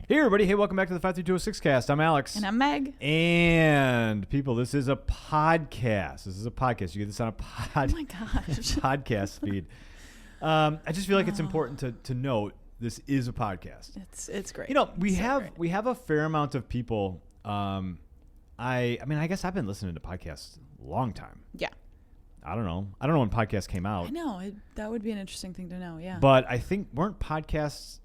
Hey everybody, hey, welcome back to the 53206 cast. I'm Alex. And I'm Meg. And people, this is a podcast. You get this on a Oh my gosh. podcast feed. I just feel like it's important to note this is a podcast. It's great. You know, we great. have a fair amount of people. I guess I've been listening to podcasts a long time. Yeah. I don't know when podcasts came out. I know. That would be an interesting thing to know, yeah. But I think weren't podcasts.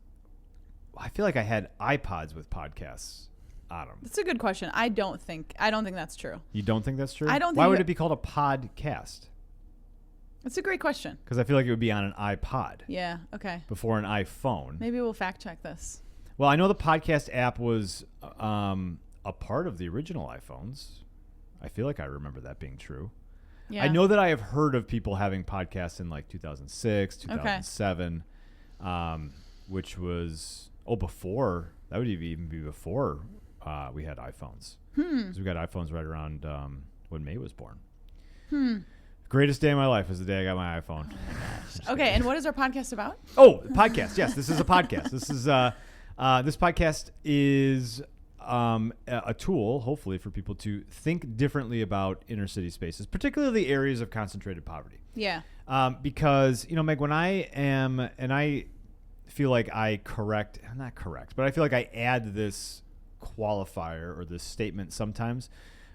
I feel like I had iPods with podcasts on them. That's a good question. I don't think that's true. You don't think that's true? I don't think Why would it be called a podcast? That's a great question. Because I feel like it would be on an iPod. Yeah, okay. Before an iPhone. Maybe we'll fact check this. Well, I know the podcast app was a part of the original iPhones. I feel like I remember that being true. Yeah. I know that I have heard of people having podcasts in like 2006, 2007, which was... before. That would even be before we had iPhones. So we got iPhones right around when May was born. Greatest day of my life was the day I got my iPhone. Oh my gosh. Okay, and what is our podcast about? Oh, podcast. Yes, this is a podcast. This podcast is a tool, hopefully, for people to think differently about inner city spaces, particularly areas of concentrated poverty. Yeah. Because, Meg, when I feel like but I feel like I add this qualifier or this statement sometimes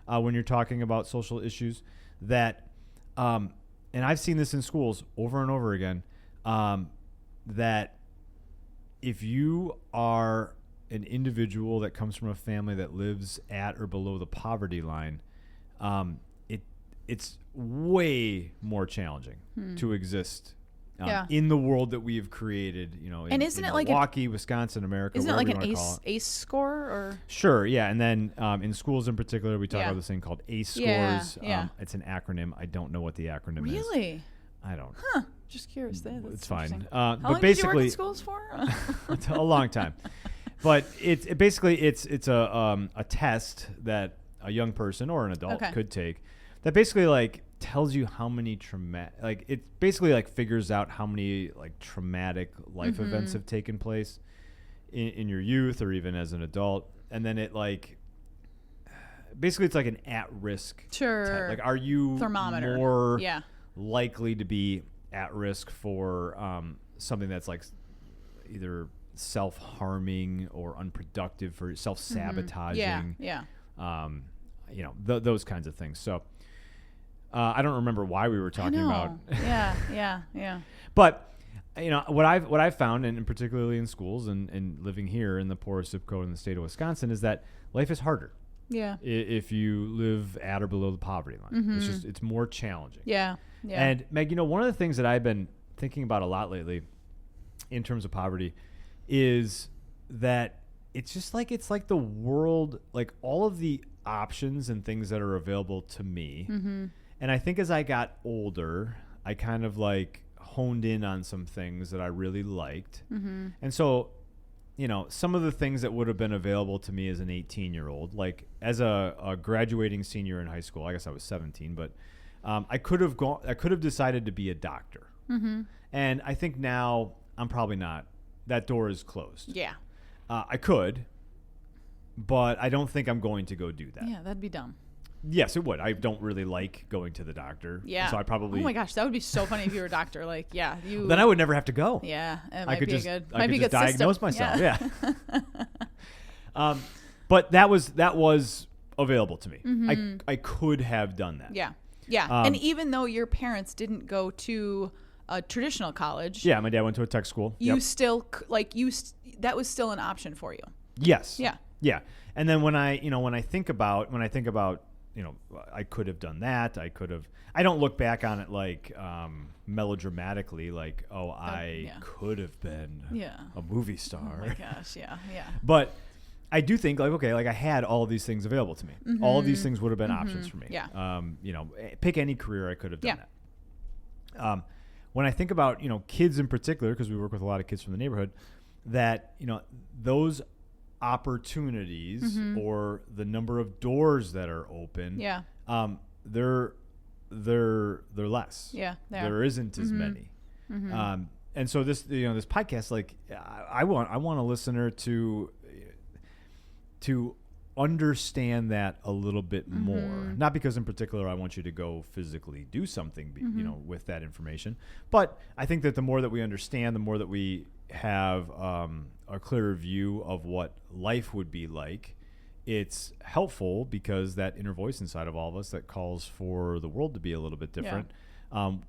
when you're talking about social issues that, and I've seen this in schools over and over again, that if you are an individual that comes from a family that lives at or below the poverty line, it's way more challenging to exist in the world that we have created, and isn't it like Milwaukee, Wisconsin, America. Isn't it like an ACE score or? Sure, yeah. And then in schools in particular, we talk about this thing called ACE scores. Yeah. It's an acronym. I don't know what the acronym is. Really? I don't. Huh. Just curious. That's it's fine. How but long basically, did you work in schools for? a long time. But it's a test that a young person or an adult could take that basically like tells you how many it basically like figures out how many like traumatic life events have taken place in your youth or even as an adult, and then it like basically it's like an at-risk test. Like, are you thermometer more likely to be at risk for something that's like either self-harming or unproductive or self-sabotaging? Those kinds of things. So I don't remember why we were talking about. Yeah. But what I've found, and particularly in schools and living here in the poorest zip code in the state of Wisconsin, is that life is harder. Yeah. If you live at or below the poverty line, it's more challenging. Yeah. And Meg, one of the things that I've been thinking about a lot lately, in terms of poverty, is that it's like the world, like all of the options and things that are available to me. And I think as I got older, I kind of like honed in on some things that I really liked. And so, some of the things that would have been available to me as an 18-year-old, like as a graduating senior in high school, I guess I was 17, but I could have decided to be a doctor. And I think now I'm probably not. That door is closed. Yeah. I could, but I don't think I'm going to go do that. Yeah, that'd be dumb. Yes, it would. I don't really like going to the doctor. Yeah. So I probably... Oh my goch, that would be so funny if you were a doctor. Like, you... Then I would never have to go. Yeah, it I could just good diagnose system. myself. Yeah. But that was available to me. I could have done that. Yeah. Yeah. And even though your parents didn't go to a traditional college... Yeah, my dad went to a tech school. You still... that was still an option for you. Yes. Yeah. Yeah. And then when I think about I could have done that. I don't look back on it like melodramatically, like, I could have been a movie star. Oh my gosh, yeah. But I do think I had all of these things available to me. All of these things would have been options for me. Yeah. Pick any career, I could have done that. When I think about, kids in particular, because we work with a lot of kids from the neighborhood, that, those opportunities or the number of doors that are open, they're less. Yeah, there isn't as many. And so this podcast, like, I want a listener to to understand that a little bit more. Not because in particular I want you to go physically do something, with that information, but I think that the more that we understand, the more that we have a clearer view of what life would be like, it's helpful because that inner voice inside of all of us that calls for the world to be a little bit different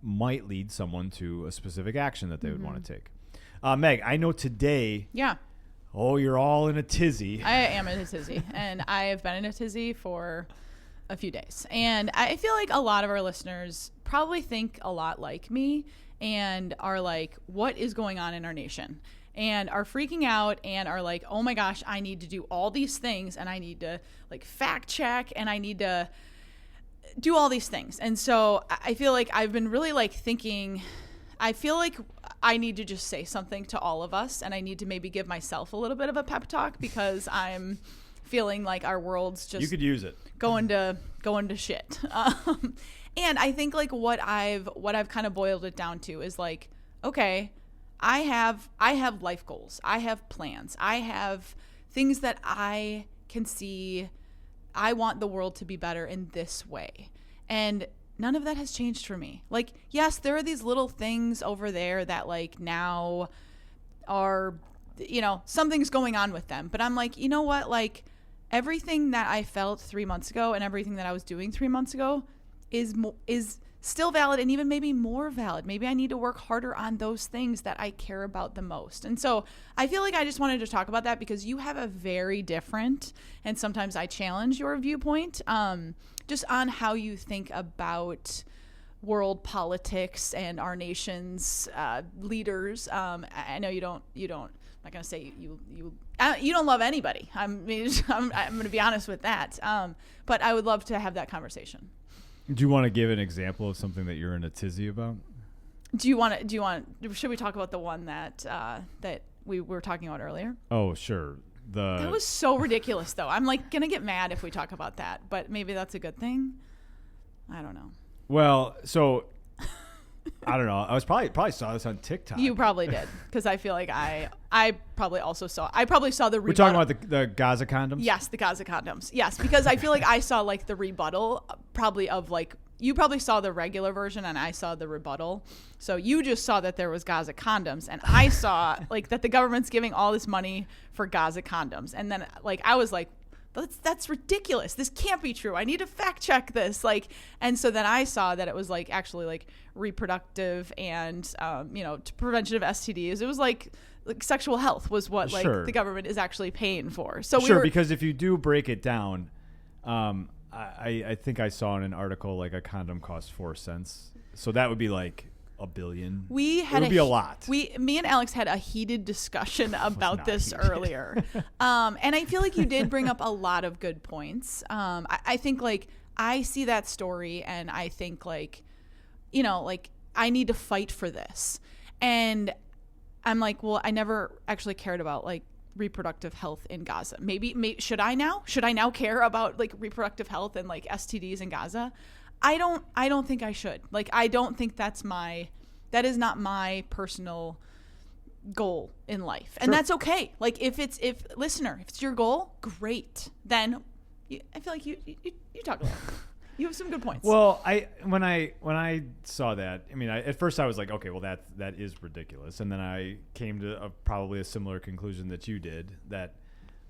might lead someone to a specific action that they would want to take. Meg, I know today. Yeah. Oh, you're all in a tizzy. I am in a tizzy, and I have been in a tizzy for a few days. And I feel like a lot of our listeners probably think a lot like me and are like, what is going on in our nation? And are freaking out and are like, oh my gosh, I need to do all these things, and I need to like fact check, and I need to do all these things. And so I feel like I've been really like thinking, I feel like I need to just say something to all of us, and I need to maybe give myself a little bit of a pep talk because I'm feeling like our world's just you could use it going to shit. And I think like what I've kind of boiled it down to is like, okay, I have life goals. I have plans. I have things that I can see. I want the world to be better in this way. And none of that has changed for me. Like, yes, there are these little things over there that like now are, something's going on with them. But I'm like, you know what? Like everything that I felt 3 months ago and everything that I was doing 3 months ago is still valid, and even maybe more valid. Maybe I need to work harder on those things that I care about the most. And so I feel like I just wanted to talk about that because you have a very different, and sometimes I challenge your viewpoint, just on how you think about world politics and our nation's leaders. I know you don't. I'm not gonna say you don't love anybody. I'm gonna be honest with that. But I would love to have that conversation. Do you want to give an example of something that you're in a tizzy about? Should we talk about the one that we were talking about earlier? Oh, sure. That was so ridiculous, though. I'm like gonna get mad if we talk about that, but maybe that's a good thing. I don't know. Well, so I don't know. I was probably saw this on TikTok. You probably did, because I feel like I probably also saw. I probably saw the rebuttal. We're talking about the Gaza condoms? Yes, the Gaza condoms. Yes, because I feel like I saw like the rebuttal probably of like, you probably saw the regular version and I saw the rebuttal. So you just saw that there was Gaza condoms, and I saw like that the government's giving all this money for Gaza condoms. And then like I was like, that's ridiculous. This can't be true. I need to fact check this. Like, and so then I saw that it was like actually like reproductive and prevention of STDs. It was like sexual health was what like the government is actually paying for. So because if you do break it down, I think I saw in an article like a condom costs 4 cents. So that would be like $1 billion. It would be a lot. Me and Alex had a heated discussion about this earlier. And I feel like you did bring up a lot of good points. I think like I see that story and I think like, like I need to fight for this. And I'm like, well, I never actually cared about like reproductive health in Gaza. Maybe should I now care about like reproductive health and like STDs in Gaza? I don't think I should. Like, I don't think that is not my personal goal in life. And that's okay. Like if it's your goal, great. Then I feel like you talk a lot. You have some good points. Well, when I saw that, I mean, at first I was like, okay, well that is ridiculous. And then I came to probably a similar conclusion that you did, that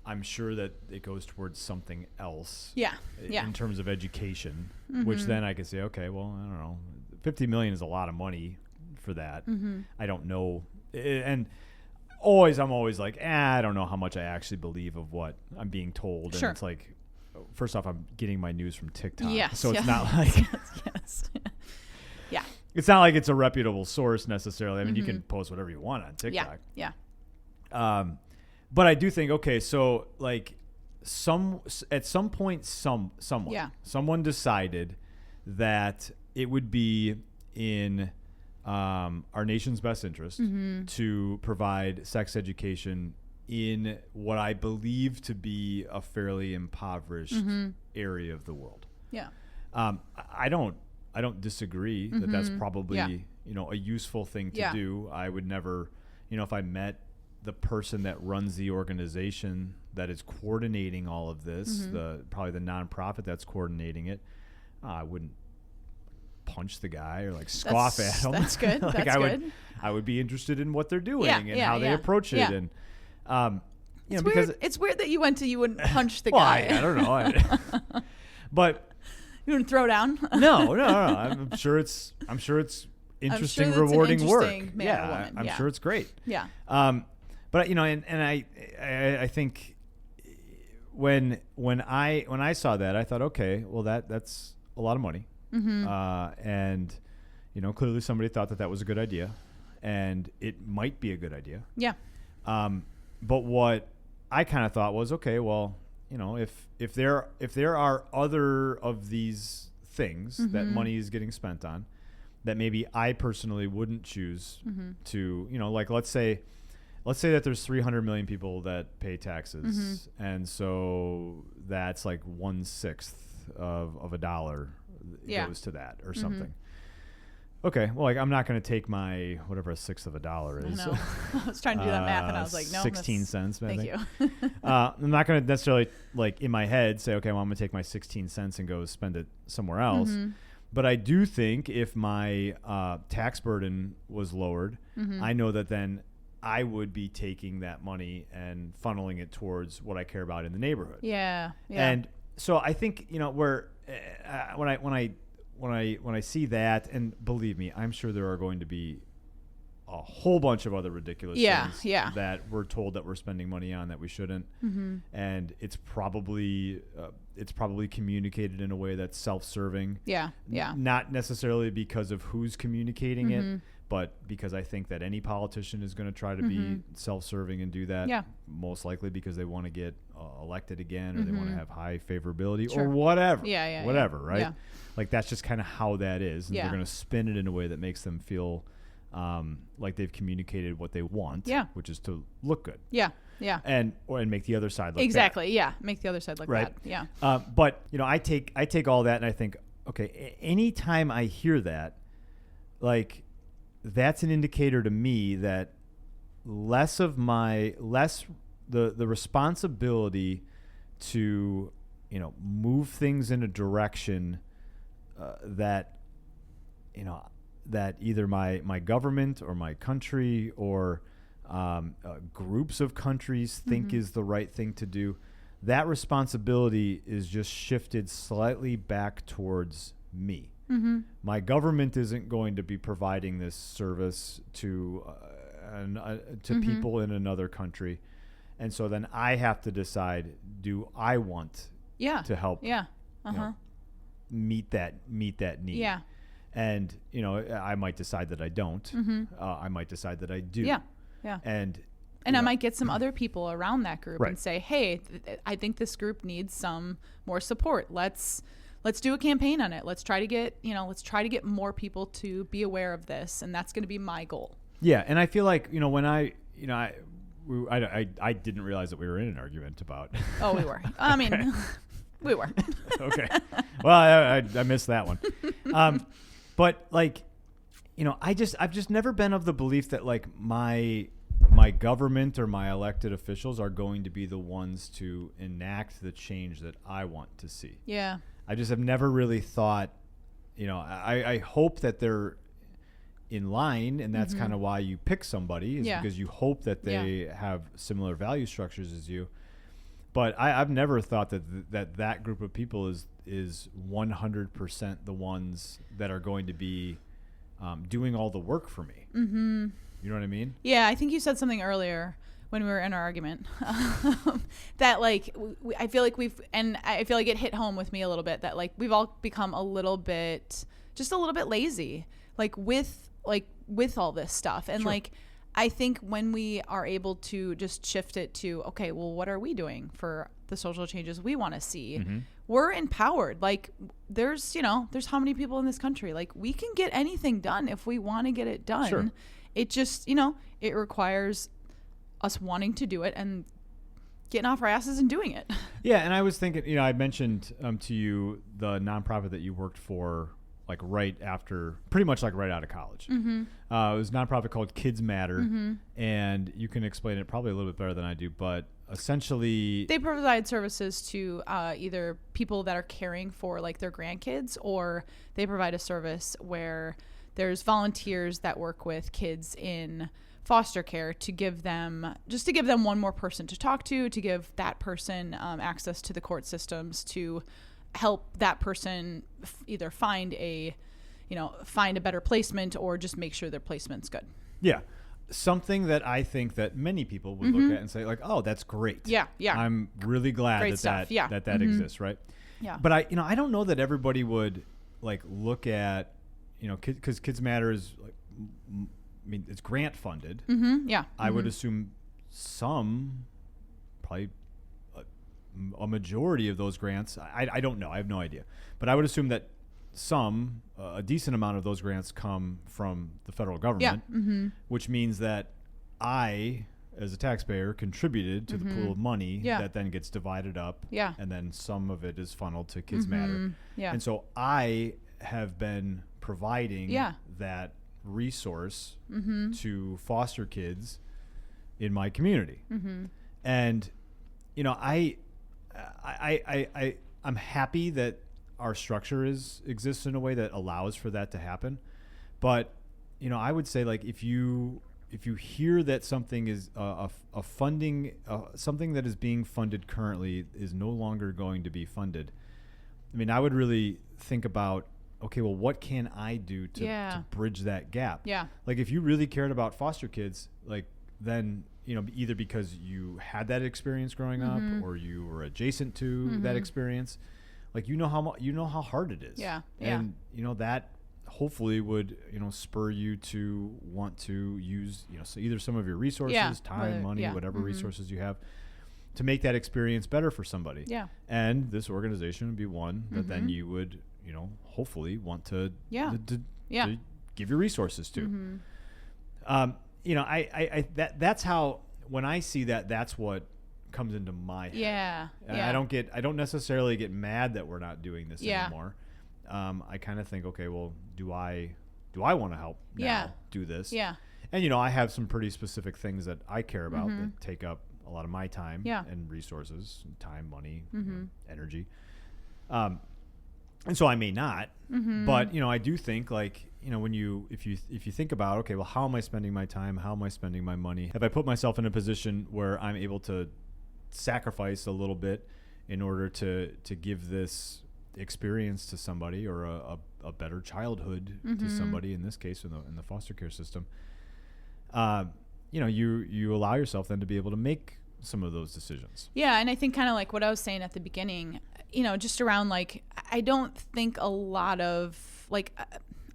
I'm sure that it goes towards something else. Yeah. In terms of education, which then I could say, okay, well, I don't know, $50 million is a lot of money for that. I don't know, and I'm always like, I don't know how much I actually believe of what I'm being told. And it's like, first off, I'm getting my news from TikTok, so it's not like it's not like it's a reputable source necessarily. I mean, you can post whatever you want on TikTok. Yeah. But I do think, okay, so like at some point, someone decided that it would be in our nation's best interest to provide sex education in what I believe to be a fairly impoverished area of the world. Yeah. I don't disagree that that's probably a useful thing to do. I would never, if I met the person that runs the organization that is coordinating all of this, probably the nonprofit that's coordinating it, I wouldn't punch the guy or like scoff at him. That's good. Like That's good. I would be interested in what they're doing and yeah, how they yeah, approach it. yeah. And It's because weird. It's weird that you wouldn't punch the well, guy. I don't know. But you wouldn't throw down. no. I'm sure it's interesting, rewarding work. Man or woman. I'm sure it's great. Yeah. But and I think when I saw that, I thought, okay, well that's a lot of money. And clearly somebody thought that was a good idea, and it might be a good idea. Yeah. But what I kind of thought was, okay, well, if there are other of these things that money is getting spent on that maybe I personally wouldn't choose to, like let's say that there's 300 million people that pay taxes, and so that's like 1/6 of a dollar goes to that or something. Okay, well, like I'm not going to take my whatever a sixth of a dollar is. I know. I was trying to do that math, and I was like, no, 16 cents. Thank maybe. you. I'm not going to necessarily like in my head say, okay, well, I'm going to take my 16 cents and go spend it somewhere else. But I do think if my tax burden was lowered, I know that then I would be taking that money and funneling it towards what I care about in the neighborhood. Yeah. And so I think where when I see that, and believe me, I'm sure there are going to be a whole bunch of other ridiculous things that we're told that we're spending money on that we shouldn't, and it's probably communicated in a way that's self-serving. Not necessarily because of who's communicating it, but because I think that any politician is going to try to be self-serving and do that. Most likely because they want to get elected again, or they want to have high favorability or whatever. Whatever, right? Yeah. Like that's just kind of how that is, and Yeah. they're going to spin it in a way that makes them feel like they've communicated what they want, which is to look good. And make the other side look bad. Make the other side look Right. bad. Yeah. But I take all that and I think, okay, anytime I hear that, like that's an indicator to me that the responsibility to move things in a direction that either my government or my country or groups of countries think is the right thing to do, that responsibility is just shifted slightly back towards me. My government isn't going to be providing this service to people in another country, and so then I have to decide: do I want to help? Meet that need. And I might decide that I don't. I might decide that I do. And I might get some other people around that group and say, hey, I think this group needs some more support. Let's do a campaign on it. Let's try to get more people to be aware of this, and that's going to be my goal. Yeah, and I feel like when I didn't realize that we were in an argument about. Oh, we were. I mean, we were. Okay. Well, I missed that one. But like, I've just never been of the belief that like my government or my elected officials are going to be the ones to enact the change that I want to see. Yeah. I just have never really thought, I hope that they're in line, and that's kind of why you pick somebody, is because you hope that they have similar value structures as you. But I've never thought that group of people is 100% the ones that are going to be doing all the work for me. You know what I mean? Yeah, I think you said something earlier when we were in our argument that like I feel like it hit home with me a little bit that like we've all become a little bit lazy like with all this stuff, and like I think when we are able to just shift it to, okay, well, what are we doing for the social changes we want to see? We're empowered. Like there's how many people in this country? Like we can get anything done if we want to get it done. Sure. It just, it requires us wanting to do it and getting off our asses and doing it. Yeah. And I was thinking, I mentioned to you the nonprofit that you worked for like pretty much like right out of college. It was a nonprofit called Kids Matter, and you can explain it probably a little bit better than I do, but essentially they provide services to either people that are caring for like their grandkids, or they provide a service where there's volunteers that work with kids in foster care to give them one more person to talk to give that person access to the court systems, to help that person either find a better placement, or just make sure their placement's good. Yeah. Something that I think that many people would look at and say like, oh, that's great. Yeah. I'm really glad Great stuff. that exists. Right. Yeah. But I don't know that everybody would like look at, cause Kids Matter is like, it's grant funded. Yeah. I would assume probably a majority of those grants. I don't know. I have no idea, but I would assume that a decent amount of those grants come from the federal government, which means that I, as a taxpayer, contributed to the pool of money that then gets divided up, and then some of it is funneled to Kids Matter. Yeah. And so I have been providing that resource to foster kids in my community. And, I'm happy that our structure exists in a way that allows for that to happen. But, I would say like if you hear that something is something that is being funded currently is no longer going to be funded, I would really think about, okay, well, what can I do to bridge that gap? Yeah. Like if you really cared about foster kids, like then, either because you had that experience growing up or you were adjacent to that experience, like, how hard it is. Yeah. And, that hopefully would, spur you to want to use, so either some of your resources, time, money, whatever resources you have to make that experience better for somebody. Yeah. And this organization would be one that then you would, hopefully want to give your resources to. That's how, when I see that, that's what comes into my head. Yeah. And I don't necessarily get mad that we're not doing this anymore. I kind of think, okay, well, do I want to help now do this? Yeah. And, I have some pretty specific things that I care about that take up a lot of my time and resources, time, money, energy. And so I may not, but, I do think like, if you think about, okay, well, how am I spending my time? How am I spending my money? Have I put myself in a position where I'm able to sacrifice a little bit in order to give this experience to somebody, or a better childhood to somebody, in this case, in the foster care system? You allow yourself then to be able to make some of those decisions. Yeah. And I think kind of like what I was saying at the beginning, just around like, I don't think a lot of like,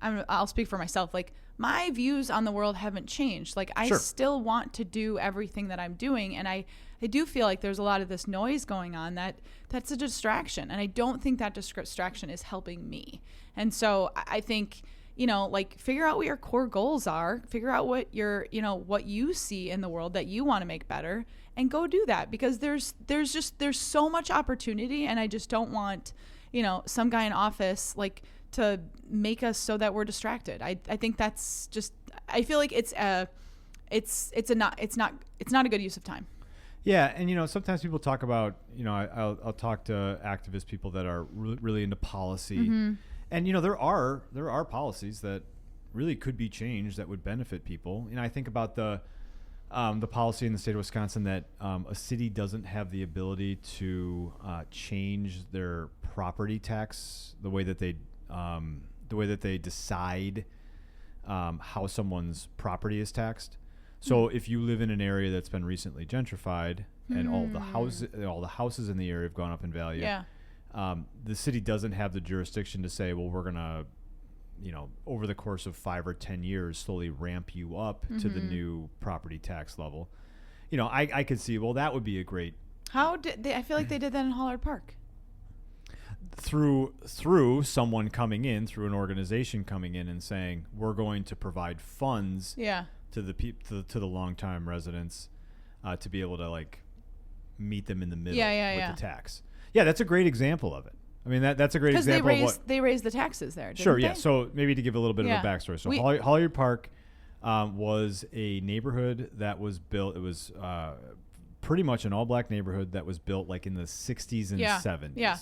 I'll speak for myself. Like my views on the world haven't changed. Like I still want to do everything that I'm doing. And I do feel like there's a lot of this noise going on that's a distraction. And I don't think that distraction is helping me. And so I think, like figure out what your core goals are, figure out what what you see in the world that you want to make better, and go do that, because there's so much opportunity. And I just don't want, some guy in office like to make us so that we're distracted. I think that's just, I feel like it's not a good use of time. Yeah. And, sometimes people talk about, I'll talk to activist people that are really into policy. And, there are policies that really could be changed that would benefit people. And I think about the policy in the state of Wisconsin that a city doesn't have the ability to change their property tax, the way that they decide how someone's property is taxed. So if you live in an area that's been recently gentrified and all the houses in the area have gone up in value, the city doesn't have the jurisdiction to say, well, we're gonna, over the course of 5 or 10 years, slowly ramp you up to the new property tax level. I could see, well, that would be a great. How did they? I feel like they did that in Hollard Park. Through someone coming in, through an organization coming in and saying, we're going to provide funds to the long-time residents to be able to like meet them in the middle with the tax. Yeah, that's a great example of it. I mean, that's a great because example of what. they raised the taxes there. Didn't Sure, they? yeah. So maybe to give a little bit of a backstory. So Hollywood Park was a neighborhood that was built. It was pretty much an all-black neighborhood that was built like in the 60s and 70s. Yeah.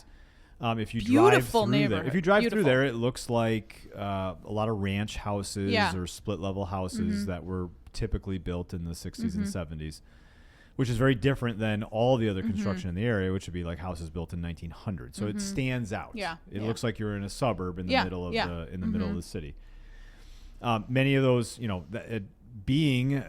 If you Beautiful drive through there, it looks like a lot of ranch houses or split-level houses that were typically built in the 60s and 70s, which is very different than all the other construction in the area, which would be like houses built in 1900. So it stands out. Yeah. It looks like you're in a suburb in the middle of the middle of the city. Many of those, being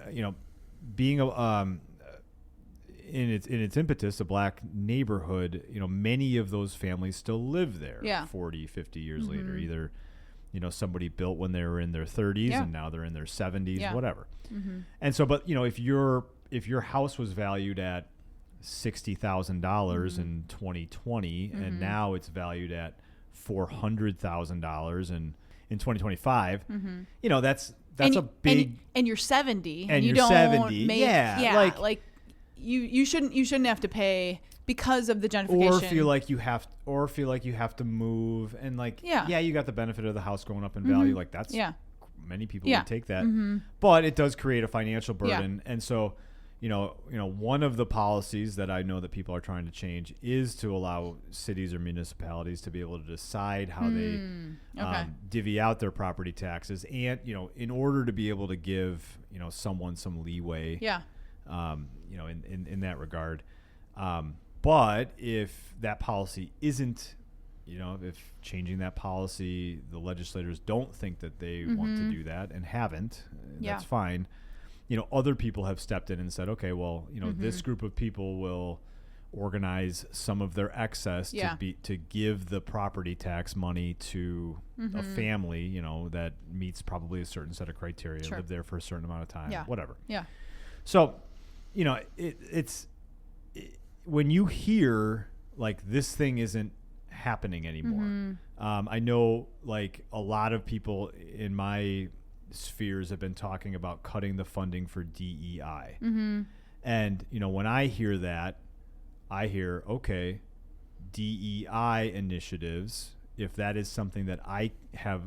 in its impetus, a black neighborhood, many of those families still live there 40, 50 years later. Either, somebody built when they were in their 30s and now they're in their 70s, whatever. And so, but, if your house was valued at $60,000 in 2020 and now it's valued at $400,000 in 2025 that's a big, and you're 70 and you you're don't 70 make like you shouldn't have to pay because of the gentrification, or feel like you have to move, and like you got the benefit of the house going up in value, like that's many people would take that, but it does create a financial burden. And so one of the policies that I know that people are trying to change is to allow cities or municipalities to be able to decide how they divvy out their property taxes, and in order to be able to give someone some leeway in that regard. But if that policy isn't, if changing that policy, the legislators don't think that they want to do that and haven't, that's fine. Other people have stepped in and said, okay, well, this group of people will organize some of their excess to give the property tax money to a family, that meets probably a certain set of criteria, live there for a certain amount of time, whatever. Yeah. So, it's when you hear like this thing isn't happening anymore. I know like a lot of people in my spheres have been talking about cutting the funding for DEI. And, when I hear that, I hear, okay, DEI initiatives, if that is something that I have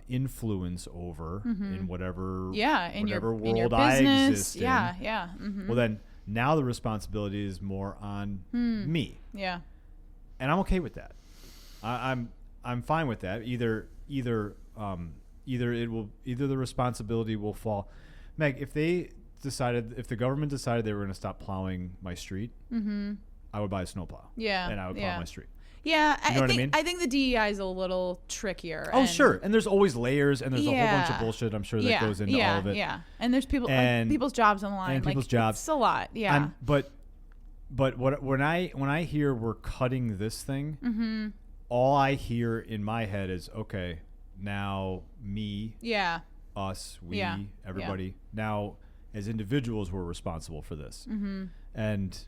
influence over in whatever world in your I business, exist in, well, then now the responsibility is more on me. Yeah. And I'm okay with that. I'm fine with that. Either the responsibility will fall. Meg, if the government decided they were going to stop plowing my street, I would buy a snowplow. Yeah. And I would plow my street. Yeah, you know what I mean? I think the DEI is a little trickier. Oh, sure. And there's always layers, and there's a whole bunch of bullshit, I'm sure, that goes into all of it. Yeah. And there's people's jobs on the line. And people's jobs. It's a lot. Yeah. But when I hear we're cutting this thing, all I hear in my head is, okay, now me, us, we, everybody. Now, as individuals, we're responsible for this. And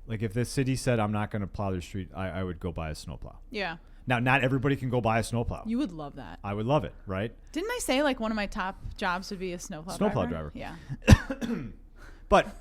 like if the city said I'm not going to plow their street, I would go buy a snowplow. Yeah. Now, not everybody can go buy a snowplow. You would love that. I would love it, right? Didn't I say like one of my top jobs would be a snowplow driver? Yeah. But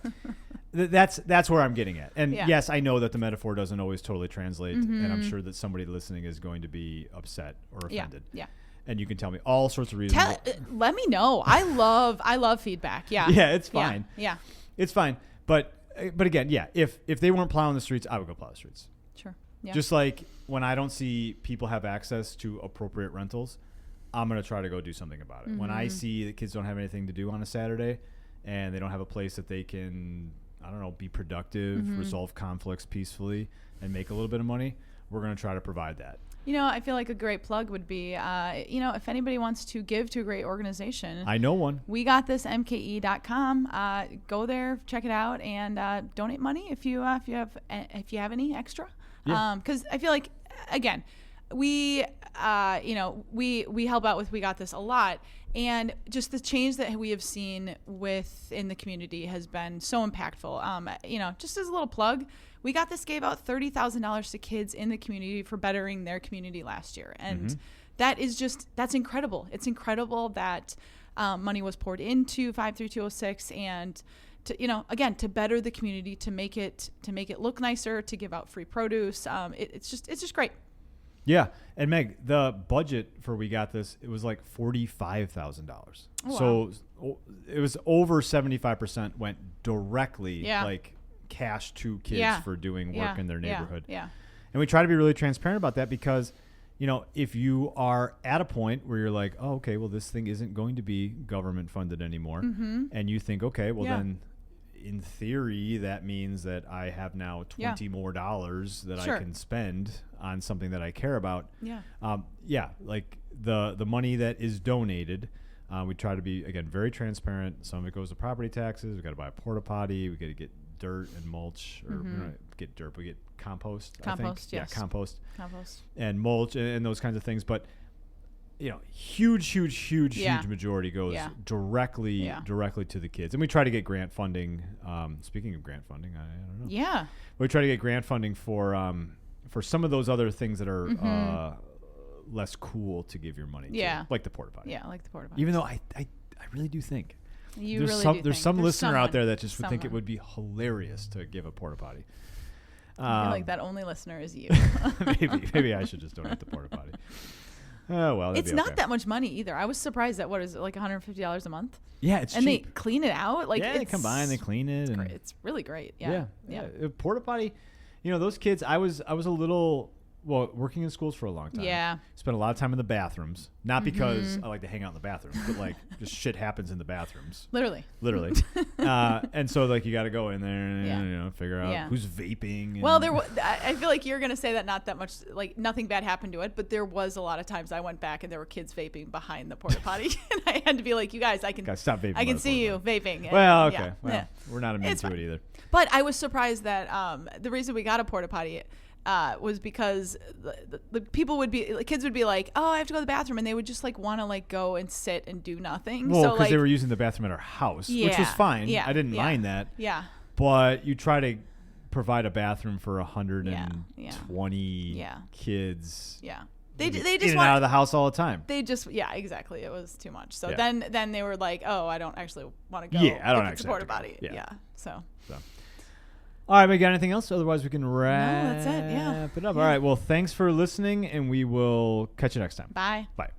that's where I'm getting at. And yes, I know that the metaphor doesn't always totally translate, and I'm sure that somebody listening is going to be upset or offended. Yeah. And you can tell me all sorts of reasons. Let me know. I love feedback. Yeah. Yeah, it's fine. Yeah. It's fine. But again, if they weren't plowing the streets, I would go plow the streets. Sure. Yeah. Just like when I don't see people have access to appropriate rentals, I'm going to try to go do something about it. When I see that kids don't have anything to do on a Saturday and they don't have a place that they can, I don't know, be productive, resolve conflicts peacefully, and make a little bit of money, we're going to try to provide that. I feel like a great plug would be, if anybody wants to give to a great organization. I know one. We got this mke.com. Go there, check it out, and donate money if you have any extra. Because I feel like, again, we help out with We Got This a lot, and just the change that we have seen within the community has been so impactful. Just as a little plug, We Got This gave out $30,000 to kids in the community for bettering their community last year. And that's incredible. It's incredible that money was poured into 53206 and to better the community, to make it look nicer, to give out free produce. It's just great. Yeah. And Meg, the budget for We Got This, it was like $45,000. Oh, so it was over 75% went directly Yeah. like cash to kids Yeah. for doing work in their neighborhood. Yeah. And we try to be really transparent about that because, you know, if you are at a point where you're like, oh, okay, well, this thing isn't going to be government funded anymore. And you think, okay, well, then in theory, that means that I have now 20 more dollars that I can spend on something that I care about. Like the money that is donated, we try to be, again, very transparent. Some of it goes to property taxes. We got to buy a porta potty. We got to get dirt and mulch, or we don't get dirt, we get compost. Compost, yes. Yeah, compost and mulch and those kinds of things. But you know, huge majority goes directly to the kids. And we try to get grant funding. Speaking of grant funding, I don't know. Yeah. We try to get grant funding for some of those other things that are less cool to give your money to, like the porta potty. Yeah, like the porta potty. Even though I really do think there's some listener out there that just would think it would be hilarious to give a porta potty. I feel like that only listener is you. maybe I should just donate the porta potty. Oh well, it's not that much money either. I was surprised at what is it, like $150 a month? Yeah, it's and cheap. They clean it out. Like they combine, they clean it, and it's really great. Yeah. Porta potty. You know, those kids. I was a little. Well, working in schools for a long time. Yeah. Spent a lot of time in the bathrooms. Not because I like to hang out in the bathrooms, but like just shit happens in the bathrooms. Literally. And so like you got to go in there and you know, figure out who's vaping. Well, I feel like you're going to say that not that much, like nothing bad happened to it, but there was a lot of times I went back and there were kids vaping behind the porta potty. And I had to be like, you guys, I can stop vaping. I can see you vaping. And, well, okay. We're not immune to it either. But I was surprised that the reason we got a porta potty was because the people would be, the kids would be like, oh, I have to go to the bathroom, and they would just like want to like go and sit and do nothing. Well, because like, they were using the bathroom at our house, which was fine. I didn't mind that. Yeah. But you try to provide a bathroom for 120 kids. Yeah. They just in and out of the house all the time. They just exactly. It was too much. So then they were like, oh, I don't actually want to go. I don't actually porta potty. So. All right, we got anything else? Otherwise, we can wrap it up. All right. Well, thanks for listening, and we will catch you next time. Bye. Bye.